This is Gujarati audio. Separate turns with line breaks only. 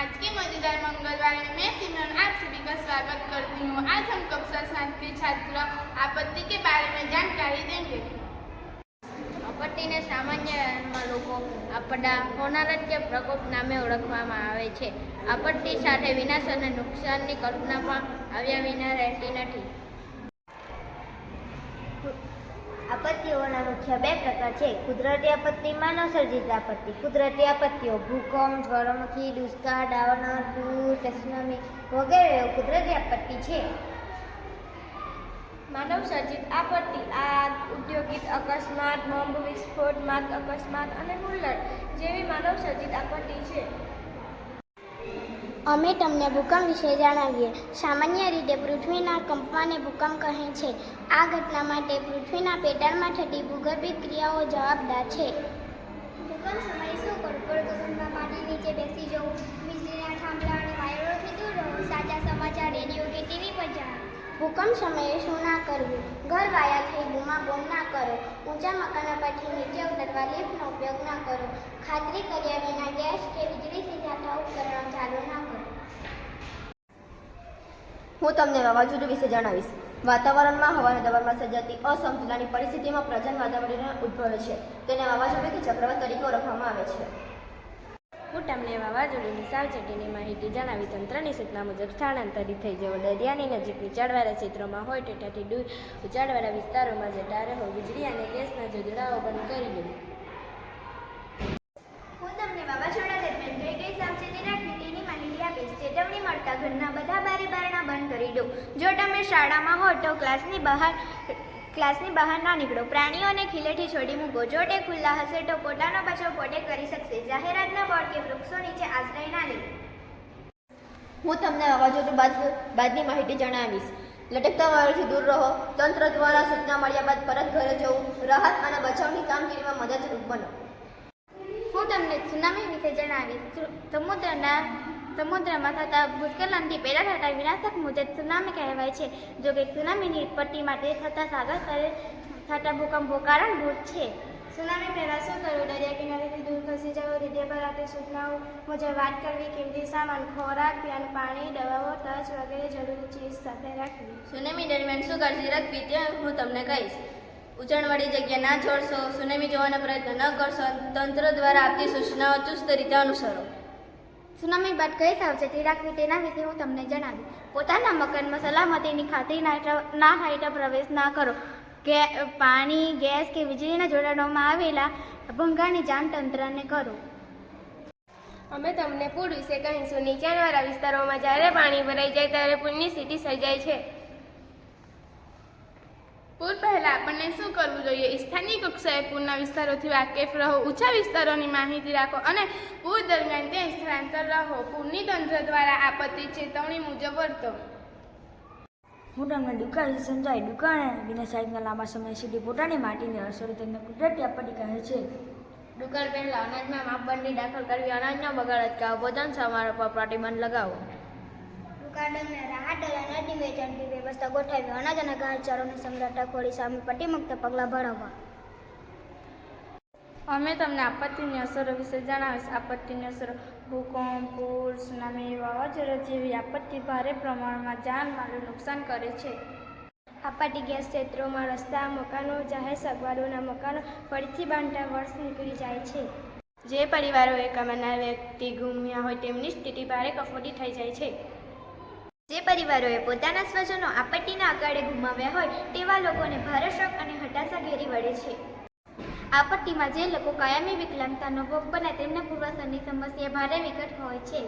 आज के मजेदार मंगलवार में मैं सिमरन आप सभी का स्वागत करती हूँ। आज हम कक्षा 7 के छात्र आपत्ति के बारे में जानकारी देंगे।
આપત્તિને સામાન્યમાં લોકો આપડા હોનારત કે પ્રકોપ નામે ઓળખવામાં આવે છે. આપત્તિ સાથે વિનાશ અને નુકસાનની કલ્પના પણ આવ્યા વિના રહેતી નથી.
આપત્તિઓના મુખ્ય બે પ્રકાર છે: કુદરતી આપત્તિ, માનવ સર્જિત આપત્તિ. કુદરતી આપત્તિઓ ભૂકંપ, જ્વાળામુખી, દુષ્કાળ, દાવાનળ, પૂર, સુનામી વગેરે કુદરતી આપત્તિ છે.
માનવ સર્જિત આપત્તિ આગ, ઔદ્યોગિક અકસ્માત, બોમ્બ વિસ્ફોટ, માર્ગ અકસ્માત અને હુલ્લડ જેવી માનવ સર્જિત આપત્તિ છે.
અમે તમને ભૂકંપ વિશે જણાવીએ. સામાન્ય રીતે પૃથ્વીના કંપવાને ભૂકંપ કહે છે. આ ઘટના માટે પૃથ્વીના પેટાળમાં થતી ભૂગર્ભિક ક્રિયાઓ જવાબદાર છે.
ભૂકંપ સમયે શું કરવું? ભૂગર્ભમાં પાણી નીચે બેસી જવું, વીજળીના થાંભલા અને વાયરોથી દૂર રહો, સાચા સમાચાર રેડિયો કે ટીવી પર જાણો.
ભૂકંપ સમયે શું ના કરવું? ઘર વાયા થઈ બૂમાબૂમ ના કરો. ઊંચા મકાનો પરથી નીચે ઉતરવા લિફ્ટનો ઉપયોગ ના કરો. ખાતરી કર્યા વિના ગેસ કે વીજળીથી ચાલતા ઉપકરણો ચાલુ ના કરો.
હું તમને વાવાઝોડું વિશે જણાવીશ. વાતાવરણમાં હવાના દબાણમાં સર્જાતી અસમતુલાની પરિસ્થિતિમાં પ્રચંડ વાતાવરણ ઉદ્ભવે છે. તેને વાવાઝોડું કે ચક્રવાત તરીકે ઓળખવામાં આવે છે.
હું તમને વાવાઝોડુની સાવચેતીની માહિતી જણાવી. તંત્રની સૂચના મુજબ સ્થળાંતરિત થઈ જવો. દરિયાની નજીક નીચાણવાળા ક્ષેત્રોમાં હોય તો ત્યાંથી દૂર ઊંચાણવાળા વિસ્તારોમાં જતા રહો. વીજળી અને ગેસના જોડાણો બંધ કરી દેવું.
હું તમને વાવાઝોડા દરમિયાન કઈ કઈ સાવચેતી રાખવી તેની માહિતી આપીશ. ચેતવણી મળતા ઘરના બધા બારી બારણા બંધ કરી દો. જો તમે શાળામાં હો તો ક્લાસની બહાર ના નીકળો. પ્રાણીઓને ખીલેથી છોડી મૂકો. જો તે ખુલ્લા હશે તો પોતાનો બચાવ પોતે કરી શકશે. જાહેરાતના બોર્ડ કે વૃક્ષો નીચે આશ્રય ના લે.
હું તમને વાવાઝોડું બાદની માહિતી જણાવીશ. લટકતા વાયરથી દૂર રહો. તંત્ર દ્વારા સૂચના મળ્યા બાદ પરત ઘરે જવું. રાહત અને બચાવની કામગીરીમાં મદદરૂપ બનો.
હું તમને સુનામી વિશે જણાવીશ. સમુદ્રમાં થતા ભૂસ્ખલનથી પેદા થતા વિનાશક મુજબ સુનામી કહેવાય છે. જો કે સુનામીની ઉત્પત્તિ માટે થતા સાગર સ્તરે થતા ભૂકંપો કારણભૂત છે. સુનામી પહેલાં શું કરવું? દરિયા કિનારેથી દૂર ખસી જવું. રેડિયો પર આપેલી સૂચનાઓ મુજબ વાત કરવી. કિંમતી સામાન, ખોરાક, પીવાનું પાણી, દવાઓ, ટચ વગેરે જરૂરી ચીજ સાથે રાખવી.
સુનામી દરમિયાન શું કાળજી રાખવી તે હું તમને કહીશ. ઊંચાણવાળી જગ્યા ના છોડશો. સુનામી જોવાનો પ્રયત્ન ન કરશો. તંત્ર દ્વારા આપતી સૂચનાઓ ચુસ્ત રીતે અનુસરો.
સુનામી બાદ કઈ સાવચેતી રાખવી તેના વિશે હું તમને જણાવીશ. પોતાના મકાનમાં સલામતીની ખાતરી ના થાય તો પ્રવેશ ના કરો. પાણી, ગેસ કે વીજળીના જોડાણોમાં આવેલા ભંગારની જાણ તંત્રને કરો.
અમે તમને પૂર વિશે કહીશું. નીચાણવાળા વિસ્તારોમાં જ્યારે પાણી ભરાઈ જાય ત્યારે પૂરની સ્થિતિ સર્જાય છે.
પૂર પહેલા આપણને શું કરવું જોઈએ? સ્થાનિક કક્ષાએ પૂરના વિસ્તારોથી વાકેફ રહો. ઊંચા વિસ્તારોની માહિતી રાખો અને પૂર દરમિયાન ત્યાં સ્થળાંતર રહો. પૂરની તંત્ર દ્વારા આપત્તિ ચેતવણી મુજબ વર્તો.
હું તમને દુકાળ વિશે સમજાવી. દુકાળ વિના સાહિત્યના લાંબા સમય સુધી પોતાની માટીની અસરો તેમને કુદરતી આપત્તિ કહે છે.
દુકાળ પહેલા અનાજમાં માપબંધી દાખલ કરવી. અનાજનો બગાડ અટકાવો. ભોજન સમારોહ પર પ્રતિબંધ લગાવો.
દુકાળ દરમિયાન રાહત દળ અનાજની વેચાણની વ્યવસ્થા ગોઠવવી. અનાજ અને ઘાસચારોની સંગ્રહ ખોળી સામે પ્રતિમુક્ત પગલાં ભરવા.
અમે તમને આપત્તિની અસરો વિશે જણાવીશ. આપત્તિની અસરો ભૂકંપ, પૂર, સુનામી, વાવાઝોડા જેવી આપત્તિ ભારે પ્રમાણમાં જાનમાલનું નુકસાન કરે છે.
આપત્તિગ્રસ્ત ક્ષેત્રોમાં રસ્તા, મકાનો, જાહેર સગવડોના મકાનો ફરીથી બાંધતા વર્ષ નીકળી જાય છે.
જે પરિવારોએ કમાનાર વ્યક્તિ ગુમ્યા હોય તેમની સ્થિતિ ભારે કફોડી થઈ જાય છે.
જે પરિવારોએ પોતાના સ્વજનો આપત્તિના અકાળે ગુમાવ્યા હોય તેવા લોકોને ભારે શોક અને હતાશા ઘેરી વળે છે. આપત્તિમાં જે લોકો કાયમી વિકલાંગતાનો ભોગ બને તેમને પૂર્વસરની સમસ્યા ભારે વિકટ હોય છે.